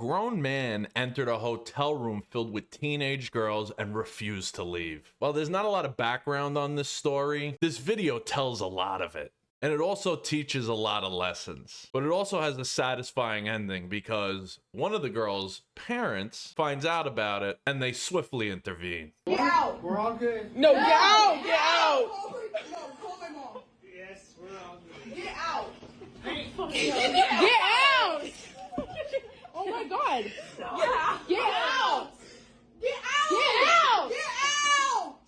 grown man entered a hotel room filled with teenage girls and refused to leave. While there's not a lot of background on this story, this video tells a lot of it. And it also teaches a lot of lessons. But it also has a satisfying ending because one of the girls' parents finds out about it and they swiftly intervene. Get out! We're all good. No, get out! Get out! Call my mom. Yes, we're all good. Get out! Get out! Oh my god! Get out! Get out! Get out! Get out! Get out!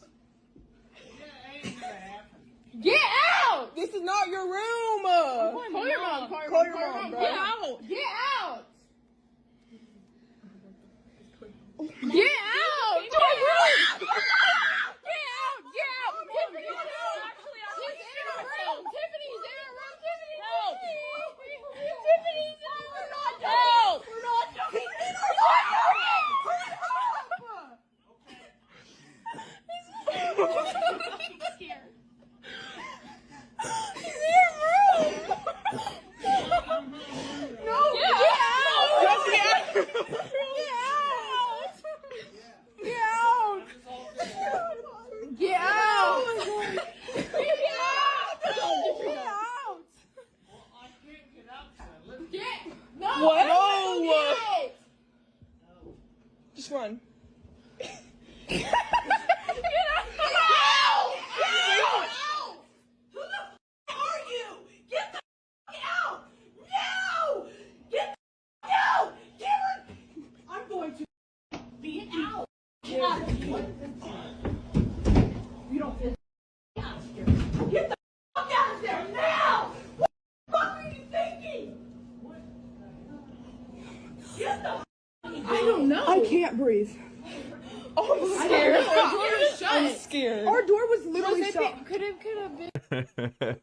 Get out! This is not your room! Call your mom. Call your mom, bro. Get out! Get out! Get out! Get out! Get out! Tiffany's in her room! Tiffany's in her room! Help! Tiffany's in her room! Help! We're not talking! What? No! Just run. Get out! Who the f are you? Get the f out! No! Get the f out! Cameron! I'm going to be out. Get out of here. You don't get out of here. Get the f out of there now! What the fuck are you thinking? Get the f I don't know. I can't breathe. Oh, I'm scared. Our door was shut. I'm scared. Our door was literally shut. Could have been.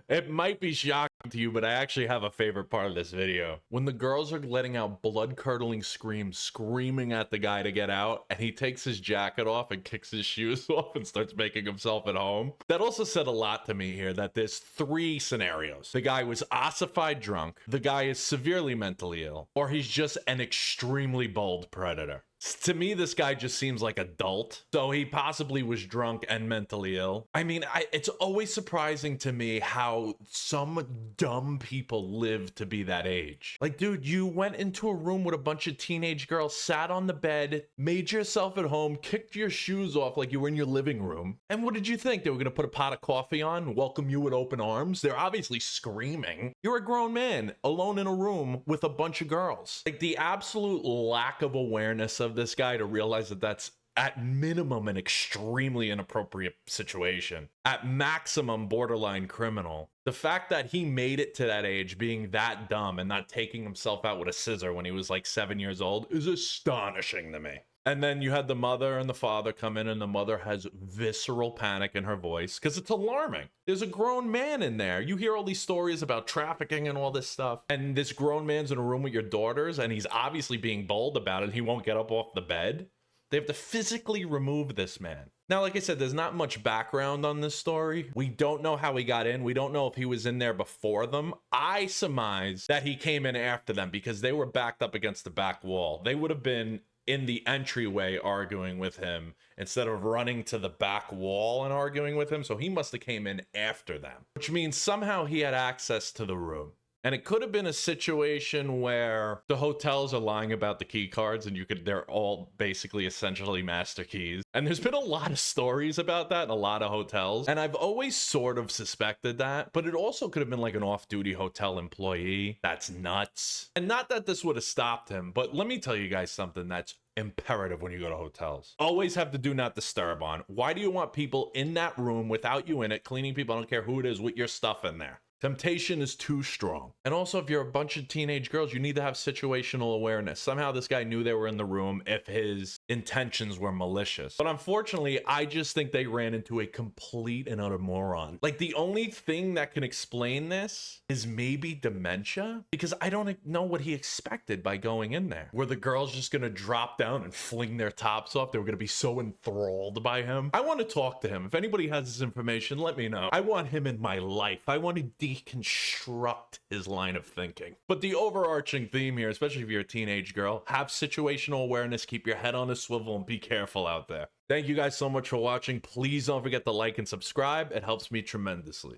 It might be shocking to you, but I actually have a favorite part of this video. When the girls are letting out blood-curdling screams, screaming at the guy to get out, and he takes his jacket off and kicks his shoes off and starts making himself at home. That also said a lot to me here, that there's three scenarios. The guy was ossified drunk, the guy is severely mentally ill, or he's just an extremely bold predator. To me, this guy just seems like adult, so he possibly was drunk and mentally ill. I mean, it's always surprising to me how some dumb people live to be that age. Like, dude, you went into a room with a bunch of teenage girls, sat on the bed, made yourself at home, kicked your shoes off like you were in your living room. And what did you think? They were gonna put a pot of coffee on, welcome you with open arms? They're obviously screaming. You're a grown man alone in a room with a bunch of girls. Like, the absolute lack of awareness of this guy to realize that that's at minimum an extremely inappropriate situation, at maximum borderline criminal. The fact that he made it to that age being that dumb and not taking himself out with a scissor when he was like 7 years old is astonishing to me. And then you had the mother and the father come in, and the mother has visceral panic in her voice because it's alarming. There's a grown man in there. You hear all these stories about trafficking and all this stuff, and this grown man's in a room with your daughters, and he's obviously being bold about it, and he won't get up off the bed. They have to physically remove this man. Now, like I said, there's not much background on this story. We don't know how he got in. We don't know if he was in there before them. I surmise that he came in after them because they were backed up against the back wall. They would have been in the entryway arguing with him instead of running to the back wall and arguing with him. So he must have came in after them, which means somehow he had access to the room. And it could have been a situation where the hotels are lying about the key cards and they're all basically essentially master keys. And there's been a lot of stories about that in a lot of hotels. And I've always sort of suspected that, but it also could have been like an off-duty hotel employee. That's nuts. And not that this would have stopped him, but let me tell you guys something that's imperative when you go to hotels. Always have the do not disturb on. Why do you want people in that room without you in it, cleaning people, I don't care who it is, with your stuff in there? Temptation is too strong. And also, if you're a bunch of teenage girls, you need to have situational awareness. Somehow this guy knew they were in the room if his intentions were malicious. But unfortunately, I just think they ran into a complete and utter moron. Like, the only thing that can explain this is maybe dementia, because I don't know what he expected by going in there. Were the girls just gonna drop down and fling their tops off? They were gonna be so enthralled by him. I want to talk to him. If anybody has this information, let me know. I want him in my life. I want to deal deconstruct his line of thinking. But the overarching theme here, especially if you're a teenage girl, have situational awareness, keep your head on a swivel, and be careful out there. Thank you guys so much for watching. Please don't forget to like and subscribe. It helps me tremendously.